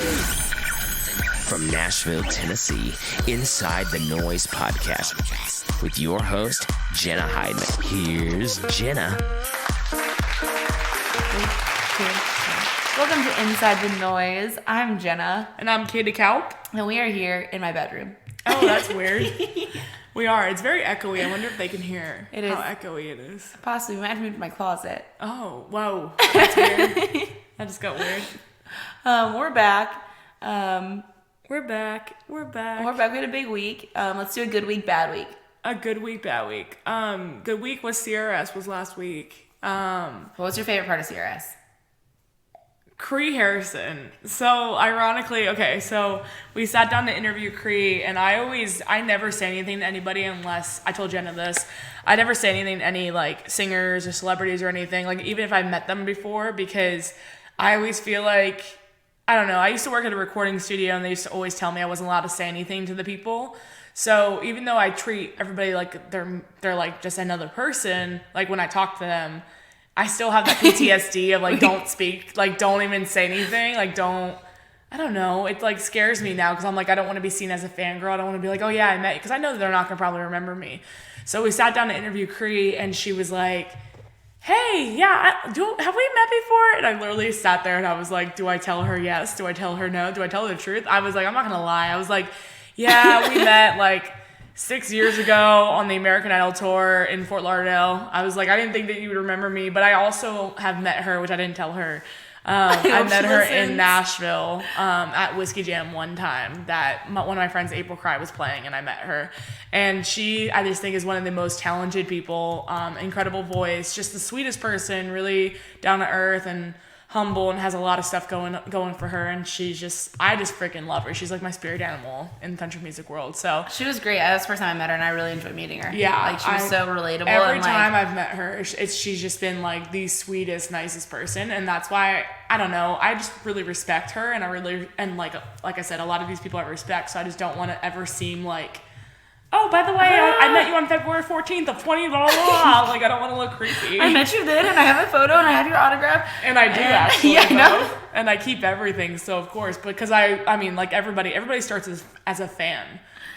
From Nashville, Tennessee, Inside the Noize podcast with your host, Jenna Hydeman. Here's Jenna. Welcome to Inside the Noize. I'm Jenna. And I'm Katie Kaup. And we are here in my bedroom. Oh, that's weird. We are. It's very echoey. I wonder if they can hear It is. how echoey it is. Possibly. We might have to move to my closet. Oh, whoa. That's weird. That just got weird. We're back. We're back. We had a big week. Let's do a good week, bad week. A good week, bad week. Good week was CRS was last week. What was your favorite part of CRS? Cree Harrison. So ironically, so we sat down to interview Cree, and I never say anything to anybody unless I told Jenna this. I never say anything to any like singers or celebrities or anything, like even if I met them before, because I always feel like, I don't know, I used to work at a recording studio and they used to always tell me I wasn't allowed to say anything to the people. So even though I treat everybody like they're like just another person, like when I talk to them, I still have that PTSD of like, don't speak, like don't even say anything, like I don't know, it like scares me now because I'm like, I don't want to be seen as a fangirl. I don't want to be like, oh yeah, I met you, because I know that they're not going to probably remember me. So we sat down to interview Cree, and she was like, hey, yeah, have we met before? And I literally sat there and I was like, do I tell her yes? Do I tell her no? Do I tell her the truth? I was like, I'm not going to lie. I was like, yeah, we met like 6 years ago on the American Idol tour in Fort Lauderdale. I was like, I didn't think that you would remember me, but I also have met her, which I didn't tell her. I met her in Nashville at Whiskey Jam one time that one of my friends, April Cry, was playing, and I met her. And she, I just think, is one of the most talented people, incredible voice, just the sweetest person, really down to earth and humble, and has a lot of stuff going for her. And I just freaking love her. She's like my spirit animal in the country music world. So She was great. That's the first time I met her, and I really enjoyed meeting her. Yeah, like she was so relatable. Every and, time I've met her, she's just been like the sweetest, nicest person, and that's why I don't know. I just really respect her, and like I said, a lot of these people I respect. So I just don't want to ever seem like, oh, by the way, I met you on February 14th of 20, blah, blah, blah. Like, I don't want to look creepy. I met you then, and I have a photo, and I have your autograph. And I do, actually. Yeah, I know. And I keep everything, so of course. Because I mean, like, everybody starts as a fan.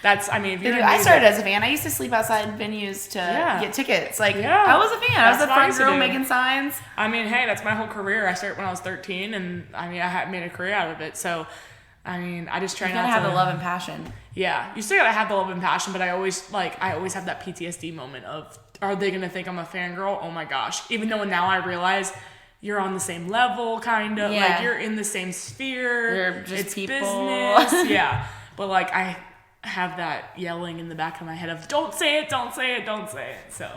That's, I mean, if you're I started as a fan. I used to sleep outside venues to get tickets. Like, I was a fan. I was a front girl making signs. I mean, hey, that's my whole career. I started when I was 13, and, I mean, I made a career out of it, so... I mean, I just try not to... You gotta have the love and passion. Yeah, you still gotta have the love and passion, but I always have that PTSD moment of, are they gonna think I'm a fangirl? Oh my gosh. Even though now I realize you're on the same level, kind of. Yeah. Like, you're in the same sphere. You're just it's people. Business. Yeah. But, like, I have that yelling in the back of my head of, don't say it, don't say it, don't say it. So,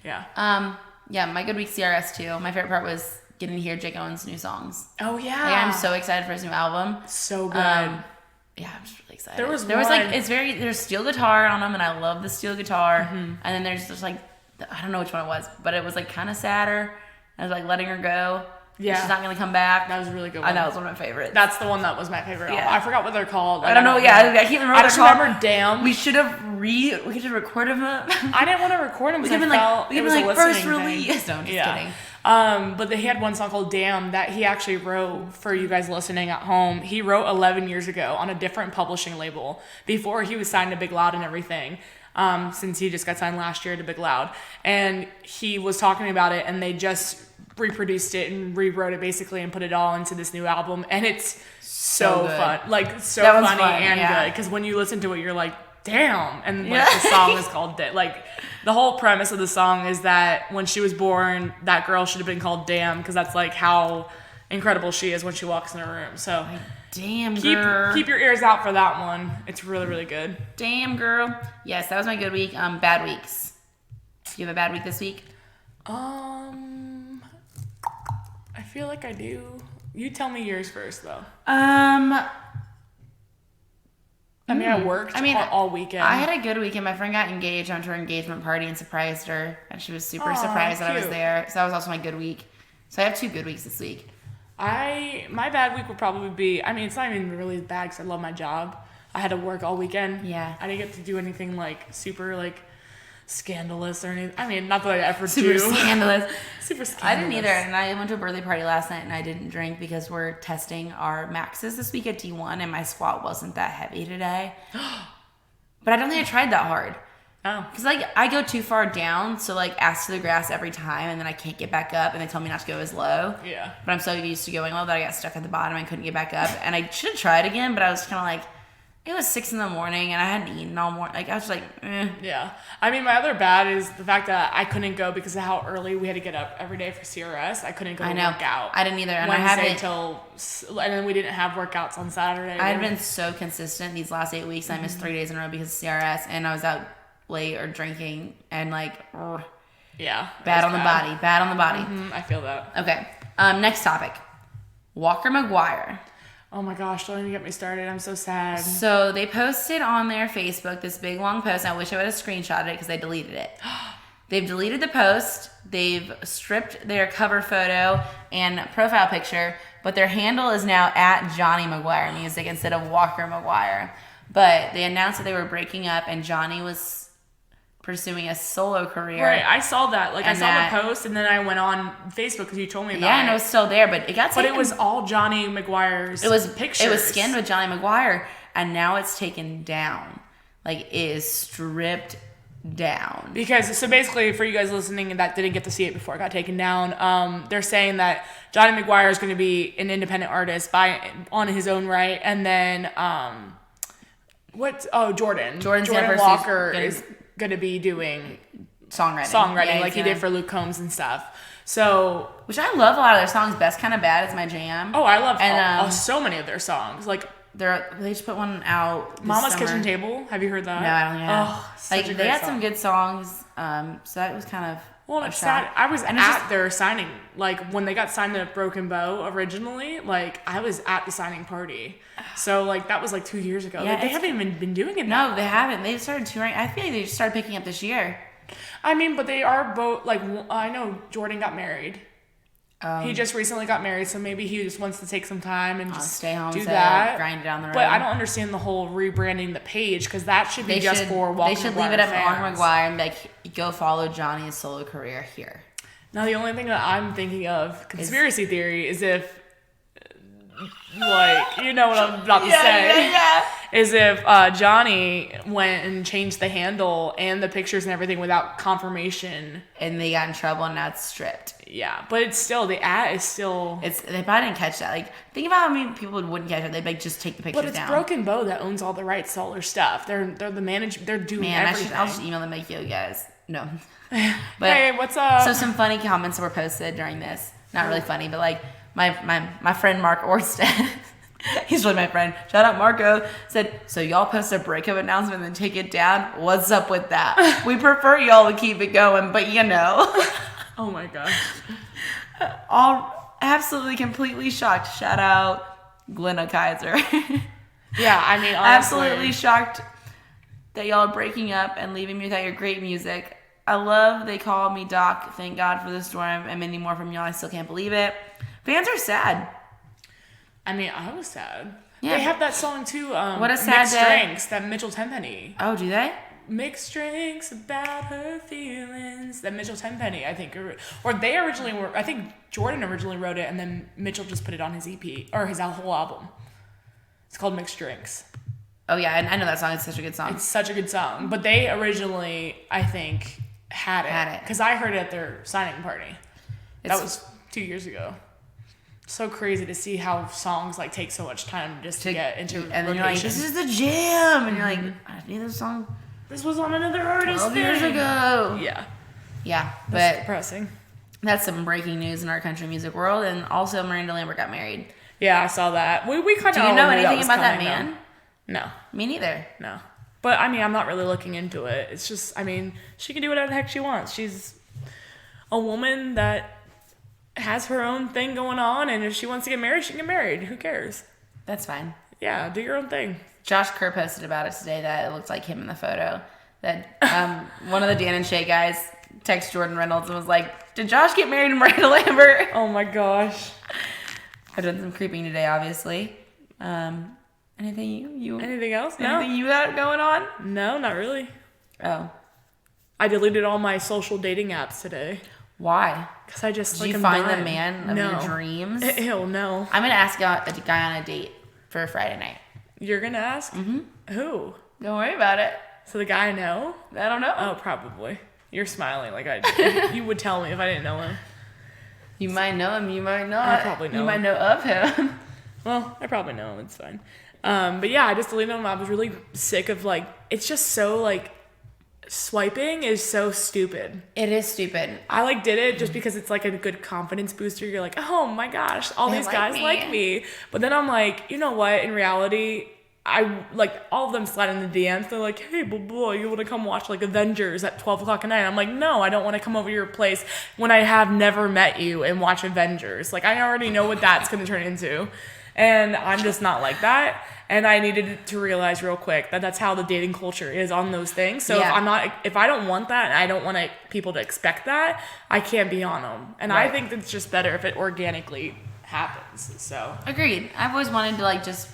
yeah. Yeah, my good week CRS too. My favorite part was getting to hear Jake Owen's new songs. Oh, yeah. Like, I'm so excited for his new album. So good. Yeah, I'm just really excited. There's steel guitar on them, and I love the steel guitar. Mm-hmm. And then there's just like, I don't know which one it was, but it was like kind of sadder. I was like letting her go. Yeah. She's not going to come back. That was a really good one. I know, it was one of my favorites. That's the one that was my favorite album. I forgot what they're called. I don't know. Yeah, I can't remember what they're called. Remember Damn. We should have recorded them. I didn't want to record them because we could be like first release. No, I'm just kidding. But he had one song called Damn that he actually wrote for you guys listening at home. He wrote 11 years ago on a different publishing label before he was signed to Big Loud and everything. Since he just got signed last year to Big Loud. And he was talking about it, and they just reproduced it and rewrote it basically and put it all into this new album. And it's so fun. Like, so funny and good. Because when you listen to it, you're like, damn. And like the song is called like the whole premise of the song is that when she was born, that girl should have been called Damn, because that's like how incredible she is when she walks in her room. So damn girl, keep your ears out for that one. It's really, really good. Damn girl. Yes, that was my good week. Bad weeks. Do you have a bad week this week? I feel like I do. You tell me yours first though. I mean, I worked all weekend. I had a good weekend. My friend got engaged. I went to her engagement party and surprised her. And she was super surprised that I was there. So that was also my good week. So I have 2 good weeks this week. My bad week would probably be, I mean, it's not even really bad because I love my job. I had to work all weekend. Yeah. I didn't get to do anything like super like scandalous or anything. I mean, not that I ever Super do. Scandalous. Super scandalous. I didn't either, and I went to a birthday party last night and I didn't drink because we're testing our maxes this week at D1 and my squat wasn't that heavy today. But I don't think I tried that hard. Oh. Because like I go too far down, so like ass to the grass every time and then I can't get back up and they tell me not to go as low. Yeah. But I'm so used to going low that I got stuck at the bottom and couldn't get back up. And I should try it again, but I was kind of like, it was 6 a.m. and I hadn't eaten all morning. Like I was like, eh. Yeah. I mean, my other bad is the fact that I couldn't go because of how early we had to get up every day for CRS. I couldn't go to work out. I didn't either. And and then we didn't have workouts on Saturday. I've been so consistent these last 8 weeks. I missed 3 days in a row because of CRS and I was out late or drinking and like, yeah. Bad on the body. I feel that. Okay. Next topic. Walker McGuire. Oh my gosh, don't even get me started. I'm so sad. So they posted on their Facebook this big long post. I wish I would have screenshotted it because they deleted it. They've deleted the post. They've stripped their cover photo and profile picture, but their handle is now at Johnny McGuire Music instead of Walker McGuire. But they announced that they were breaking up and Johnny was pursuing a solo career. Right, I saw that. Like, I saw the post, and then I went on Facebook because you told me about it. Yeah, and it was still there, but it got taken. But it was all Johnny McGuire's pictures. It was skinned with Johnny McGuire, and now it's taken down. Like, it is stripped down. Because, so basically, for you guys listening that didn't get to see it before it got taken down, they're saying that Johnny McGuire is going to be an independent artist on his own right, and then, Jordan Walker is going to be doing songwriting like he did for Luke Combs and stuff. So, which I love a lot of their songs. Best Kind of Bad is my jam. Oh, I love so many of their songs. Like they just put one out. Mama's summer. Kitchen Table. Have you heard that? No, I don't know. Oh, such a they had song. some good songs. So that was kind of it's sad. I was at their signing, like when they got signed to Broken Bow originally. Like I was at the signing party. So like that was like 2 years ago. Yeah, they haven't even been doing it. No, they haven't. They started touring. I feel like they just started picking up this year. I mean, but they are both like I know Jordan got married. He just recently got married, so maybe he just wants to take some time and just stay home, do that, grind it down the road. But I don't understand the whole rebranding the page because that should be for Walker McGuire. They should leave it at Walker McGuire and like go follow Johnny's solo career here. Now the only thing that I'm thinking of conspiracy theory is if, like, you know what I'm about to say. Yeah. Is if Johnny went and changed the handle and the pictures and everything without confirmation. And they got in trouble and now it's stripped. Yeah, but it's still, the ad is still... They probably didn't catch that. Like, think about how many people wouldn't catch it. They'd like just take the pictures down. But it's Broken Bow that owns all the rights to all their stuff. They're the management. They're doing everything. I'll just email them like, yo, guys. No. But, hey, what's up? So some funny comments were posted during this. Not really funny, but like my friend Mark Orsted... He's really my friend. Shout out Marco. Said, so y'all post a breakup announcement and then take it down? What's up with that? We prefer y'all to keep it going, but you know. Oh my gosh. All absolutely completely shocked. Shout out Glenna Kaiser. Yeah, I mean, honestly. Absolutely shocked that y'all are breaking up and leaving me without your great music. I love they called me Doc. Thank God for the storm and many more from y'all. I still can't believe it. Fans are sad. I mean, I was sad. Yeah. They have that song too. What a sad Mixed day. Drinks, that Mitchell Tenpenny. Oh, do they? Mixed Drinks about her feelings. That Mitchell Tenpenny, I think, or they originally were. I think Jordan originally wrote it, and then Mitchell just put it on his EP or his whole album. It's called Mixed Drinks. Oh yeah, I know that song. It's such a good song. It's such a good song, but they originally, I think, had it because I heard it at their signing party. That was 2 years ago. So crazy to see how songs like take so much time just to get into and then you're like, this is the jam, and you're like, I need this song. This was on another artist 12 years ago. Yeah, but that's depressing. That's some breaking news in our country music world, and also Miranda Lambert got married. Yeah, I saw that. We kind of. Do you know anything about that man? No, me neither. No, but I mean, I'm not really looking into it. It's just, I mean, she can do whatever the heck she wants. She's a woman that has her own thing going on, and if she wants to get married, she can get married. Who cares? That's fine. Yeah, do your own thing. Josh Kerr posted about it today that it looked like him in the photo. That one of the Dan and Shay guys texted Jordan Reynolds and was like, did Josh get married to Miranda Lambert? Oh my gosh. I've done some creeping today, obviously. Anything you anything else? Anything you got going on? No, not really. Oh. I deleted all my social dating apps today. Why? Because I just Did you find the man of your dreams? Ew, no. I'm gonna ask a guy on a date for a Friday night. You're gonna ask? Mm-hmm. Who? Don't worry about it. So the guy I know? I don't know. Oh, probably. You're smiling like you would tell me if I didn't know him. You might know him, you might not. I probably know You him. might know of him. Well, I probably know him. It's fine. But yeah, I just deleted them. I was really sick of like, it's just so like, swiping is so stupid. It is stupid. I like did it just because it's like a good confidence booster. You're like, oh my gosh, all these guys like me. But then I'm like, you know what? In reality, I like all of them slide in the DMs. They're like, hey, boy, you want to come watch like Avengers at 12 o'clock at night? I'm like, no, I don't want to come over to your place when I have never met you and watch Avengers. Like, I already know what that's going to turn into. And I'm just not like that. And I needed to realize real quick that that's how the dating culture is on those things. So if I don't want that and I don't want people to expect that, I can't be on them. And I think it's just better if it organically happens. So agreed. I've always wanted to like just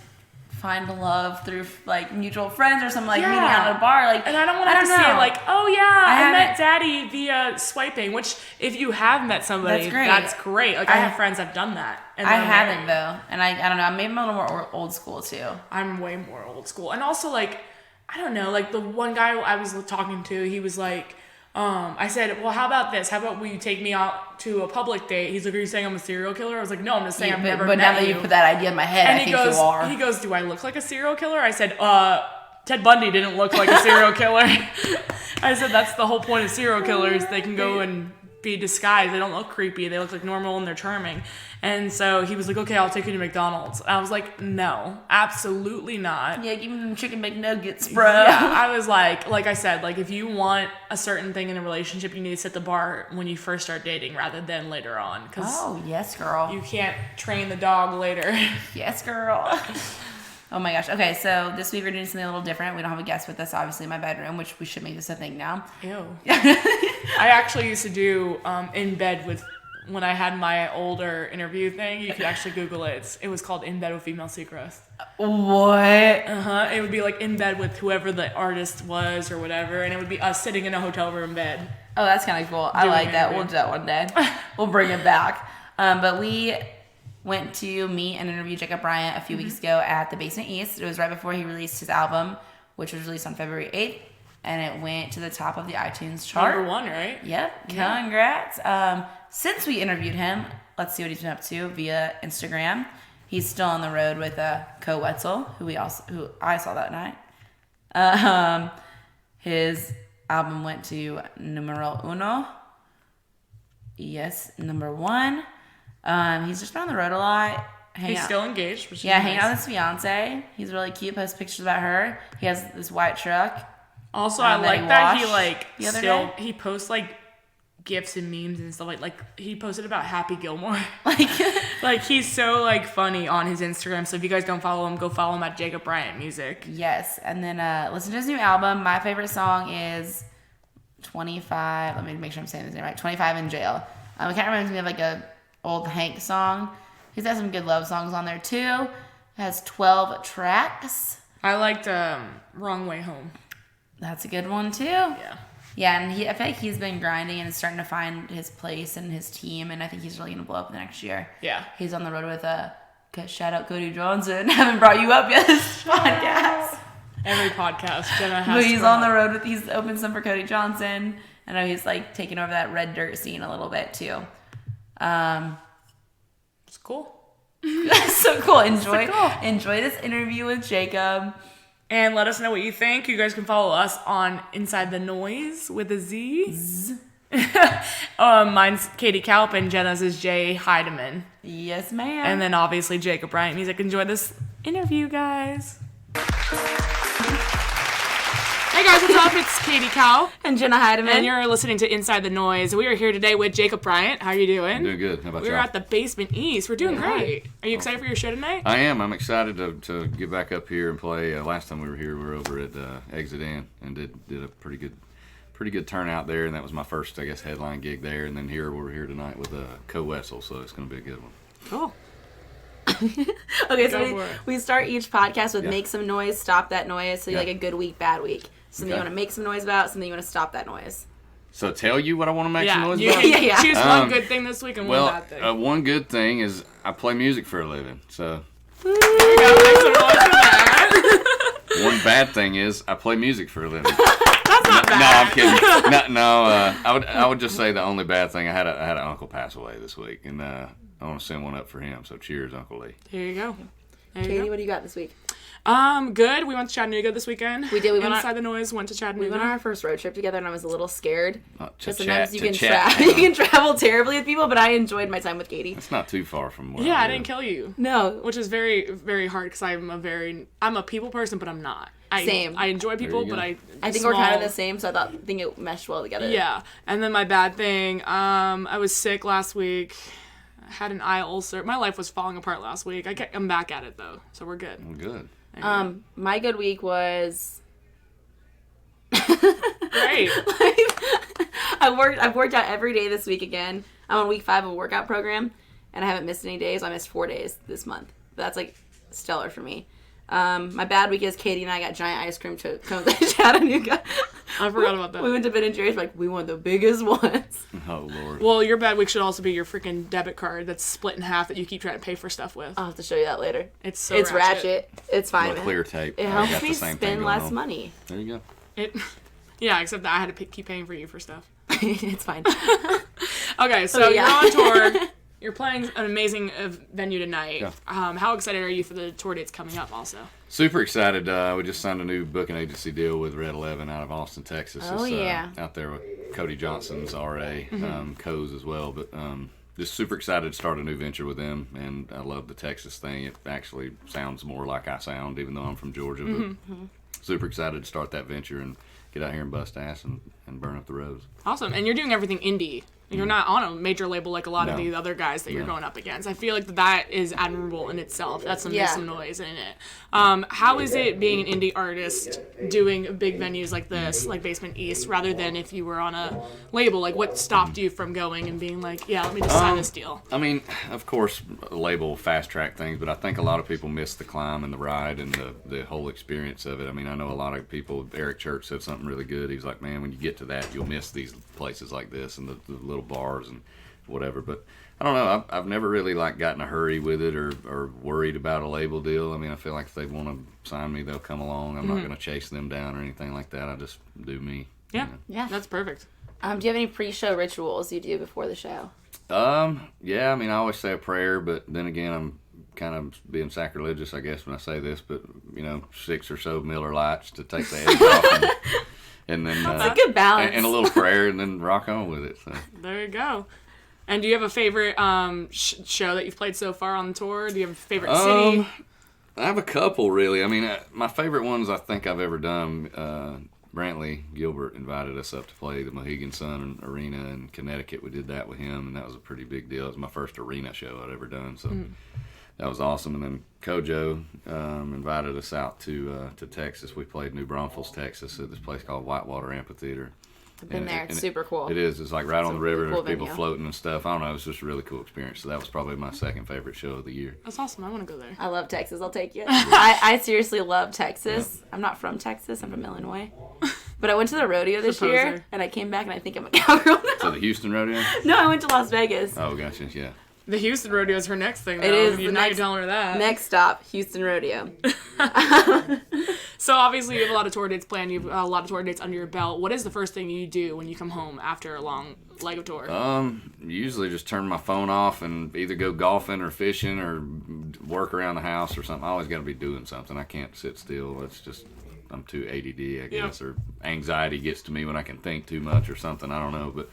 find love through like mutual friends or something, like meeting out at a bar. Like, and I don't want to see it like, oh yeah, I met Daddy via swiping. Which if you have met somebody, that's great. Like I have friends that've done that. And I haven't though, and I don't know. Maybe I'm a little more old school too. I'm way more old school, and also like I don't know. Like the one guy I was talking to, he was like. I said, well, how about this? How about will you take me out to a public date? He's like, are you saying I'm a serial killer? I was like, no, I'm just saying I've never met you. But now that you put that idea in my head, I think you are. He goes, do I look like a serial killer? I said, Ted Bundy didn't look like a serial killer. I said, that's the whole point of serial killers. They can go and be disguised. They don't look creepy. They look like normal and they're charming. And so he was like, okay, I'll take you to McDonald's. I was like, no, absolutely not. Yeah, give me them chicken McNuggets, bro. Yeah, I was like I said, like if you want a certain thing in a relationship, you need to set the bar when you first start dating rather than later on. Oh, yes, girl. You can't train the dog later. Yes, girl. Oh my gosh. Okay, so this week we're doing something a little different. We don't have a guest with us, obviously, in my bedroom, which we should make this a thing now. Ew. I actually used to do in bed with, when I had my older interview thing, you could actually Google it. It was called In Bed with Female Seacrest. What? It would be like in bed with whoever the artist was or whatever, and it would be us sitting in a hotel room bed. Oh, that's kind of cool. I like that. We'll do that one day. We'll bring it back. But we went to meet and interview Jacob Bryant a few weeks ago at the Basement East. It was right before he released his album, which was released on February 8th, and it went to the top of the iTunes chart. Number 1, right? Yep. Congrats. Since we interviewed him, let's see what he's been up to via Instagram. He's still on the road with Co Wetzel, who I saw that night. His album went to numero uno. Yes, number 1. He's just been on the road a lot. Still engaged, which is hanging out with his fiance. He's really cute. Posts pictures about her. He has this white truck. Also, I like that he posts like gifs and memes and stuff like he posted about Happy Gilmore. like he's so like funny on his Instagram. So if you guys don't follow him, go follow him at Jacob Bryant Music. Yes, and then listen to his new album. My favorite song is 25. Let me make sure I'm saying this name right. 25 in Jail. It kind of reminds me of like a old Hank song. He's got some good love songs on there too. It has 12 tracks. I liked Wrong Way Home. That's a good one too. Yeah, and I feel like he's been grinding and is starting to find his place and his team, and I think he's really going to blow up the next year. Yeah. He's on the road with shout out Cody Johnson. I haven't brought you up yet this podcast. Every podcast, Jenna has But he's on the road with, he's opened some for Cody Johnson. I know he's like taking over that Red Dirt scene a little bit too. It's cool. That's so cool. Enjoy this interview with Jacob. And let us know what you think. You guys can follow us on Inside the Noize with a Z. Mine's Katie Kalp and Jenna's is Jay Heidemann. Yes, ma'am. And then obviously Jacob Bryant Music. Enjoy this interview, guys. Hey guys, what's up? It's Katie Kalp and Jenna Heidemann. And you're listening to Inside the Noize. We are here today with Jacob Bryant. How are you doing? I'm doing good. How about you? We're at the Basement East. We're doing great. Are you excited for your show tonight? I am. I'm excited to get back up here and play. Last time we were here, we were over at Exit In and did a pretty good turnout there, and that was my first, I guess, headline gig there. And then we're here tonight with Co Wetzel, so it's going to be a good one. Cool. Okay, so we start each podcast with make some noise, stop that noise. So you like a good week, bad week. Something you want to make some noise about, something you want to stop that noise. So tell you what I want to make some Yeah, noise you about? can choose one good thing this week and one bad thing. One good thing is I play music for a living. So You gotta make some noise for that. one bad thing is I play music for a living. That's not bad. No, I'm kidding. I would just say the only bad thing I had an uncle pass away this week, and I want to send one up for him. So cheers, Uncle Lee. Here you go. Katie, what do you got this week? Good. We went to Chattanooga this weekend. We did. We went Inside the Noise. Went to Chattanooga. We went on our first road trip together, and I was a little scared. To Sometimes chat, you can travel terribly with people, but I enjoyed my time with Katie. It's not too far from where Yeah, I I live. didn't kill you. No, Which is very, very hard because I'm a people person, but I'm not. Same. I enjoy people, you but go. I think we're kind of the same, so I think it meshed well together. Yeah. And then my bad thing, I was sick last week. I had an eye ulcer. My life was falling apart last week. I'm back at it though, so we're good. Well, good. My good week was Great. I've worked out every day this week again. I'm on week 5 of a workout program, and I haven't missed any days. I missed 4 days this month. That's like stellar for me. My bad week is Katie and I got giant ice cream cones at Chattanooga. I forgot about that. We went to Ben and Jerry's, like, we want the biggest ones. Oh Lord. Well, your bad week should also be your freaking debit card that's split in half that you keep trying to pay for stuff with. I'll have to show you that later. It's so It's ratchet. It's fine. Well, clear tape. It I helps got me the same thing spend going less on. money. There you go. Yeah, except that I had to keep paying for you for stuff. It's fine. Okay, so yeah. you're on tour. You're playing an amazing venue tonight. Yeah. How excited are you for the tour dates coming up also? Super excited. We just signed a new booking agency deal with Red 11 out of Austin, Texas. Oh, It's, yeah. Out there with Cody Johnson's RA, Coes as well. But just super excited to start a new venture with them. And I love the Texas thing. It actually sounds more like I sound, even though I'm from Georgia. But super excited to start that venture and get out here and bust ass and burn up the roads. Awesome. And you're doing everything indie. You're not on a major label like a lot of No. the other guys that you're going up against. I feel like that is admirable in itself. That's some, some noise in it. How is it being an indie artist doing big venues like this, like Basement East, rather than if you were on a label? Like, what stopped you from going and being like, yeah, let me just sign this deal? I mean, of course, a label fast track things, but I think a lot of people miss the climb and the ride and the whole experience of it. I mean, I know a lot of people. Eric Church said something really good. He's like, man, when you get to that, you'll miss these places like this and the little bars and whatever. But I don't know. I've never really like got in a hurry with it or worried about a label deal. I mean, I feel like if they want to sign me, they'll come along. I'm not going to chase them down or anything like that. I just do me. Yeah. You know? Yeah. That's perfect. Do you have any pre-show rituals you do before the show? Yeah, I mean, I always say a prayer, but then again, I'm kind of being sacrilegious, I guess, when I say this, but, 6 or so Miller Lights to take the edge off and then That's a good balance. and a little prayer and then rock on with it. So. There you go. And do you have a favorite show that you've played so far on the tour? Do you have a favorite city? I have a couple, really. I mean, my favorite ones I think I've ever done, Brantley Gilbert invited us up to play the Mohegan Sun Arena in Connecticut. We did that with him, and that was a pretty big deal. It was my first arena show I'd ever done, so that was awesome. And then Kojo invited us out to Texas. We played New Braunfels, Texas, at this place called Whitewater Amphitheater. I've been there. It's super cool. It is. It's like right on the river. really cool There's people venue. floating and stuff. I don't know. It was just a really cool experience. So that was probably my second favorite show of the year. That's awesome. I want to go there. I love Texas. I'll take you. I seriously love Texas. Yeah. I'm not from Texas. I'm from Illinois. But I went to the rodeo this year, and I came back, and I think I'm a cowgirl now. So the Houston Rodeo? No, I went to Las Vegas. Oh, gotcha. Yeah. The Houston Rodeo is her next thing, though. It is. You're telling her that. Next stop, Houston Rodeo. So obviously you have a lot of tour dates planned. You have a lot of tour dates under your belt. What is the first thing you do when you come home after a long leg of tour? Usually just turn my phone off and either go golfing or fishing or work around the house or something. I always got to be doing something. I can't sit still. It's just I'm too ADD, I guess, or anxiety gets to me when I can think too much or something. I don't know, but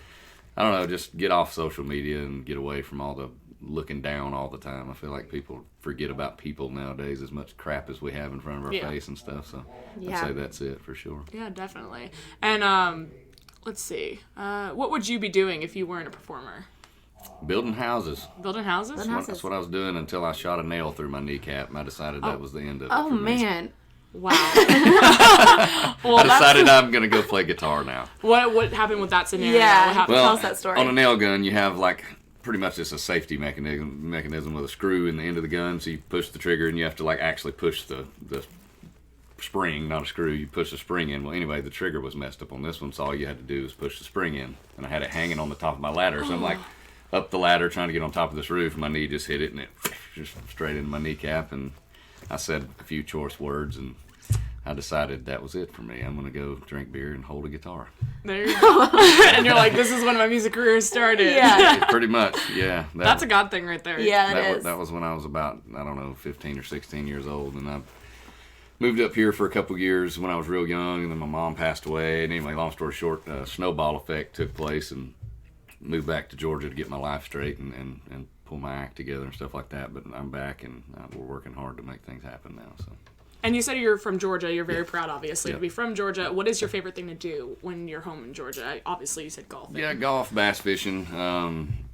I don't know. Just get off social media and get away from all the looking down all the time. I feel like people forget about people nowadays, as much crap as we have in front of our face and stuff. So I'd say that's it for sure. Yeah, definitely. And let's see. What would you be doing if you weren't a performer? Building houses. Building houses? That's what I was doing until I shot a nail through my kneecap, and I decided that was the end of it. Oh, for me. man. Wow. I decided I'm going to go play guitar now. What happened with that scenario? Yeah. What happened? Tell us that story. On a nail gun, you have like pretty much just a safety mechanism with a screw in the end of the gun. So you push the trigger, and you have to like actually push the spring, not a screw. You push the spring in. Well, anyway, the trigger was messed up on this one, so all you had to do was push the spring in. And I had it hanging on the top of my ladder, so I'm like up the ladder trying to get on top of this roof. My knee just hit it, and it just straight into my kneecap. And I said a few choice words, and I decided that was it for me. I'm going to go drink beer and hold a guitar. There you go. And you're like, this is when my music career started. Yeah. Pretty much, yeah. That's a God thing right there. Yeah, it is. That was when I was about, 15 or 16 years old, and I moved up here for a couple years when I was real young, and then my mom passed away. And anyway, long story short, snowball effect took place, and moved back to Georgia to get my life straight and pull my act together and stuff like that. But I'm back, and we're working hard to make things happen now. So. And you said you're from Georgia. You're very proud, obviously, Yeah. to be from Georgia. What is your favorite thing to do when you're home in Georgia? Obviously, you said golfing. Yeah, golf, bass fishing,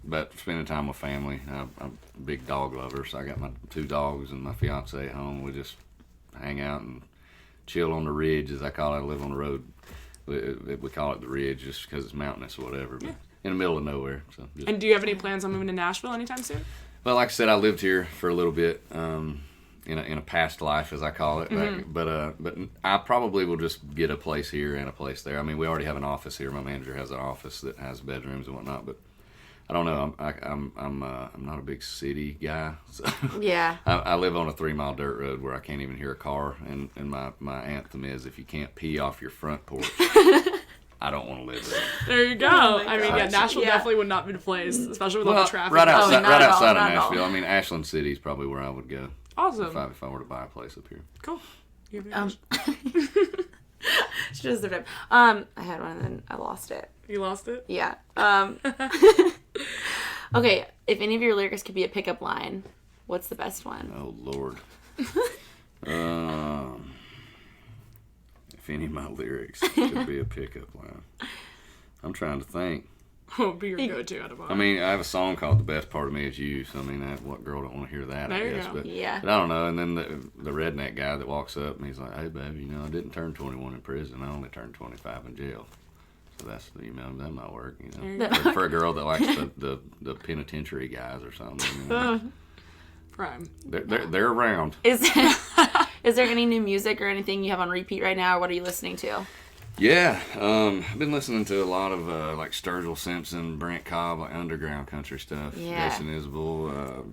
but spending time with family. I'm a big dog lover, so I got my 2 dogs and my fiance at home. We just hang out and chill on the ridge, as I call it. I live on the road. We call it the ridge just because it's mountainous or whatever, but in the middle of nowhere. So just, And do you have any plans on moving to Nashville anytime soon? well, like I said, I lived here for a little bit. In a past life, as I call it, but I probably will just get a place here and a place there. I mean, we already have an office here. My manager has an office that has bedrooms and whatnot, but I don't know. I'm not a big city guy. So Yeah. I live on a 3-mile dirt road where I can't even hear a car, and my anthem is, if you can't pee off your front porch, I don't want to live there. There you go. I mean, yeah, Nashville definitely would not be the place, especially with all the traffic. Right outside, not at all, of not at all. Nashville. I mean, Ashland City is probably where I would go. Awesome. If I were to buy a place up here. Cool. You have She just looked up. I had one and then I lost it. You lost it? Yeah. Okay, if any of your lyrics could be a pickup line, what's the best one? Oh Lord. If any of my lyrics could be a pickup line, I'm trying to think. What would be your go-to out of all? I mean, I have a song called "The Best Part of Me Is You," so I mean, what girl don't want to hear that? There I you guess, go. but Yeah. But I don't know. And then the redneck guy that walks up and he's like, "Hey, baby, I didn't turn 21 in prison. I only turned 25 in jail." So that's that might work, for a girl that likes the penitentiary guys or something. Prime. They're around. Is there any new music or anything you have on repeat right now, or what are you listening to? Yeah, I've been listening to a lot of like Sturgill Simpson, Brent Cobb, like underground country stuff. Yeah. Jason Isbell.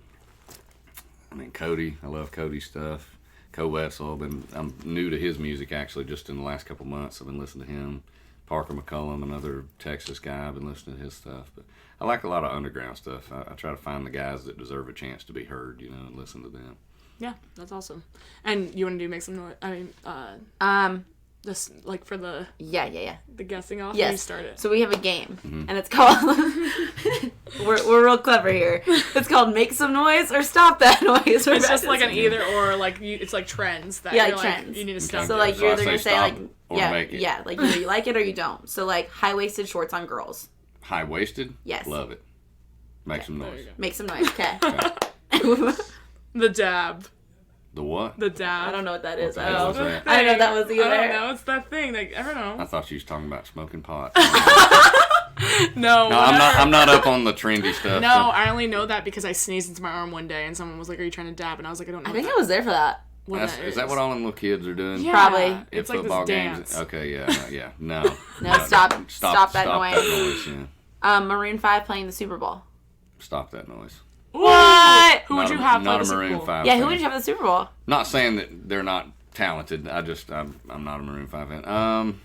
Cody. I love Cody's stuff. Co Wetzel. I'm new to his music actually. Just in the last couple months, I've been listening to him. Parker McCullum, another Texas guy. I've been listening to his stuff. But I like a lot of underground stuff. I try to find the guys that deserve a chance to be heard, and listen to them. Yeah, that's awesome. And you want to make some noise? This like for the Yeah. the guessing off. Yes. You start it. So we have a game, and it's called. we're real clever here. It's called "Make Some Noise" or "Stop That Noise." It's just like an either or, it's like trends that Yeah, you're like trends. you need to stop. So like So you're I either gonna say say stop like or make it. like either you like it or you don't. So like high-waisted shorts on girls. High waisted. Yes. Love it. Make some there noise. you go. Make some noise, okay? The dab. The what? The dab. I don't know what that is. What the hell is that? I don't know what that was either. I don't know. It's that thing. Like, I don't I know. thought you was talking about smoking pot. No. No, I'm not up on the trendy stuff. No, so- I only know that because I sneezed into my arm one day and someone was like, "Are you trying to dab?" And I was like, "I don't know." I think what I was there for that. Is that what all them little kids are doing? Yeah. Probably. At It's like football this games? dance. Okay, yeah. No. No, stop that Stop noise. Yeah. Maroon 5 playing the Super Bowl. Stop that noise. What? Who would Not you a- have play Not the a Super Maroon Bowl? 5 Yeah, who fan. would you have at the Super Bowl? Not saying that they're not talented. I'm not a Maroon 5 fan.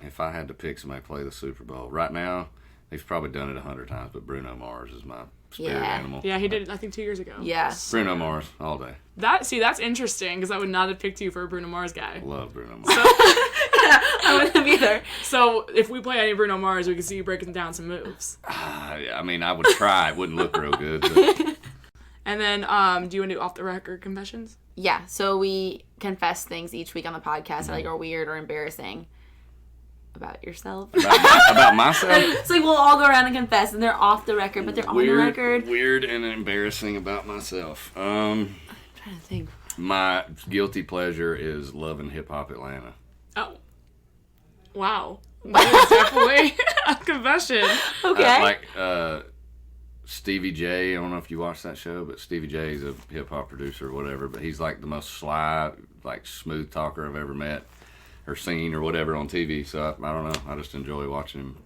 If I had to pick somebody to play the Super Bowl right now, they've probably done it 100 times, but Bruno Mars is my spirit Yeah. animal. Yeah, he did it, I think 2 years ago. Yeah. Bruno Mars all day. That's interesting because I would not have picked you for a Bruno Mars guy. Love Bruno Mars. I wouldn't have either. So if we play any Bruno Mars, we can see you breaking down some moves. I mean, I would try. It wouldn't look real good. But And then, do you want to do off the record confessions? Yeah, so we confess things each week on the podcast that are weird or embarrassing about yourself. about myself. It's like we'll all go around and confess, and they're off the record, but they're on the record. Weird and embarrassing about myself. I'm trying to think. My guilty pleasure is loving Hip Hop Atlanta. Oh. Wow. That is definitely a confession. Okay. Stevie J. I don't know if you watched that show, but Stevie J is a hip hop producer or whatever. But he's like the most sly, like smooth talker I've ever met or seen or whatever on TV. So I don't know. I just enjoy watching him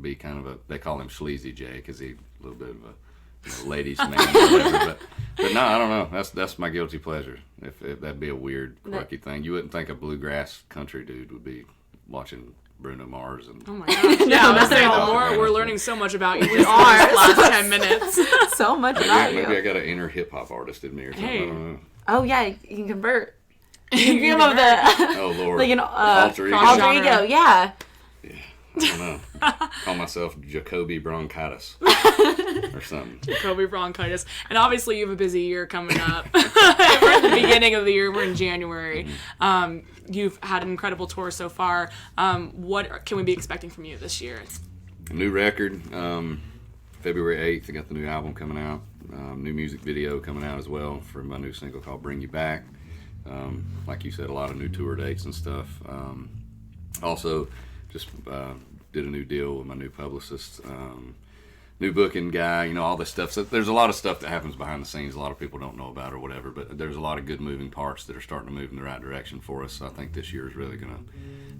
be kind of they call him Sleazy Jay because he's a little bit of a ladies man or whatever. But no, I don't know. That's my guilty pleasure. If that'd be a weird, quirky thing. You wouldn't think a bluegrass country dude would be watching Bruno Mars and. Oh my gosh! Yeah, I was saying the more we're learning so much about you. We are last 10 minutes. So much about you. Maybe I got an inner hip hop artist in me or something. I don't know. Oh yeah, you can convert. You can give them the. Oh Lord. Like an alter ego. Alter ego, yeah. I don't know. Call myself Jacoby Bronchitis or something. Jacoby Bronchitis. And obviously you have a busy year coming up. We're at the beginning of the year. We're in January. You've had an incredible tour so far. What can we be expecting from you this year? A new record. February 8th, I got the new album coming out. New music video coming out as well for my new single called Bring You Back. Like you said, a lot of new tour dates and stuff. Also, just did a new deal with my new publicist, new booking guy, all this stuff. So there's a lot of stuff that happens behind the scenes a lot of people don't know about or whatever, but there's a lot of good moving parts that are starting to move in the right direction for us. So I think this year is really going to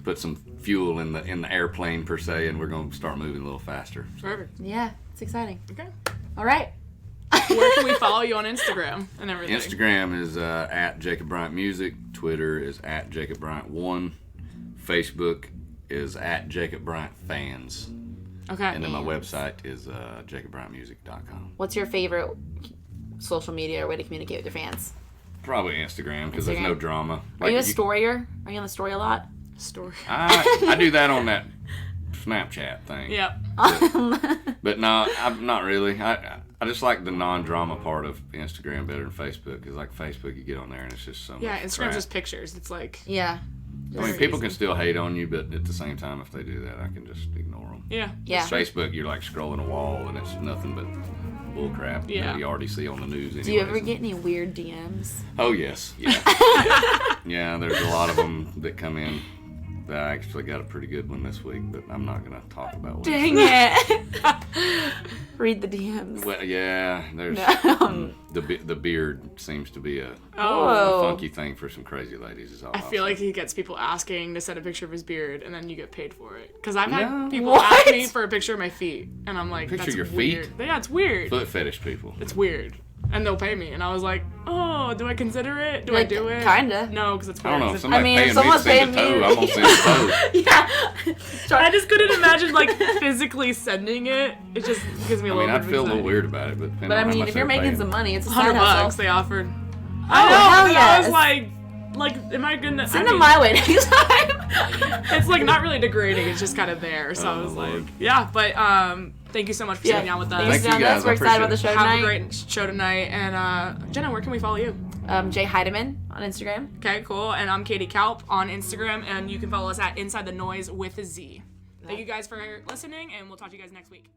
put some fuel in the airplane per se, and we're going to start moving a little faster. So. Perfect. Yeah, it's exciting. Okay. All right. Where can we follow you on Instagram and everything? Instagram is at Jacob Bryant Music. Twitter is at Jacob Bryant 1. Facebook is at Jacob Bryant Fans. Okay. And then my website is jacobbryantmusic.com. What's your favorite social media or way to communicate with your fans? Probably Instagram because there's no drama. Are you a storyer? Are you on the story a lot? Story. I do that on that Snapchat thing. Yep. But no, I'm not really. I just like the non-drama part of Instagram better than Facebook because like Facebook, you get on there and it's just so much Instagram's crap. just pictures. It's like. Yeah. I mean, people can still hate on you, but at the same time, if they do that, I can just ignore them. Yeah. Yeah. Facebook, you're like scrolling a wall and it's nothing but bull crap. Yeah. You already see on the news. Do you ever get any weird DMs? Oh yes. Yeah. Yeah. There's a lot of them that come in. I actually got a pretty good one this week, but I'm not going to talk about what. Dang it. Read the DMs. Well, yeah, there's the beard seems to be a funky thing for some crazy ladies. Is all I feel say. like he gets people asking to send a picture of his beard, and then you get paid for it. Because I've had No. people ask me for a picture of my feet, and I'm like, Picture that's your weird. feet? Yeah, it's weird. Foot fetish people. It's weird. And they'll pay me, and I was like, oh, do I consider it? Do I do it? Kinda. No, because it's I weird. don't know. If 'cause somebody's if paying me to someone's send a paying toe, me- I'm going to send a toe. I just couldn't imagine like physically sending it. It just gives me a I little mean, bit I'd feel a little anxiety. weird about it, but depending But on I how mean, much if you're they're making paying. some money, it's a side $100 hustle. they offered. Oh, I know, hell but I yes. was like, am I gonna? Send them my way next time. It's like not really degrading. It's just kind of there. So I was like, Lord. yeah. But thank you so much for sitting down with us. Thanks, Thank you, Jenna. guys. We're I excited about the appreciate show Have tonight. a great show tonight. And Jenna, where can we follow you? Jay Heidemann on Instagram. Okay, cool. And I'm Katie Kalp on Instagram, and you can follow us at Inside the Noize with a Z. Thank you guys for listening, and we'll talk to you guys next week.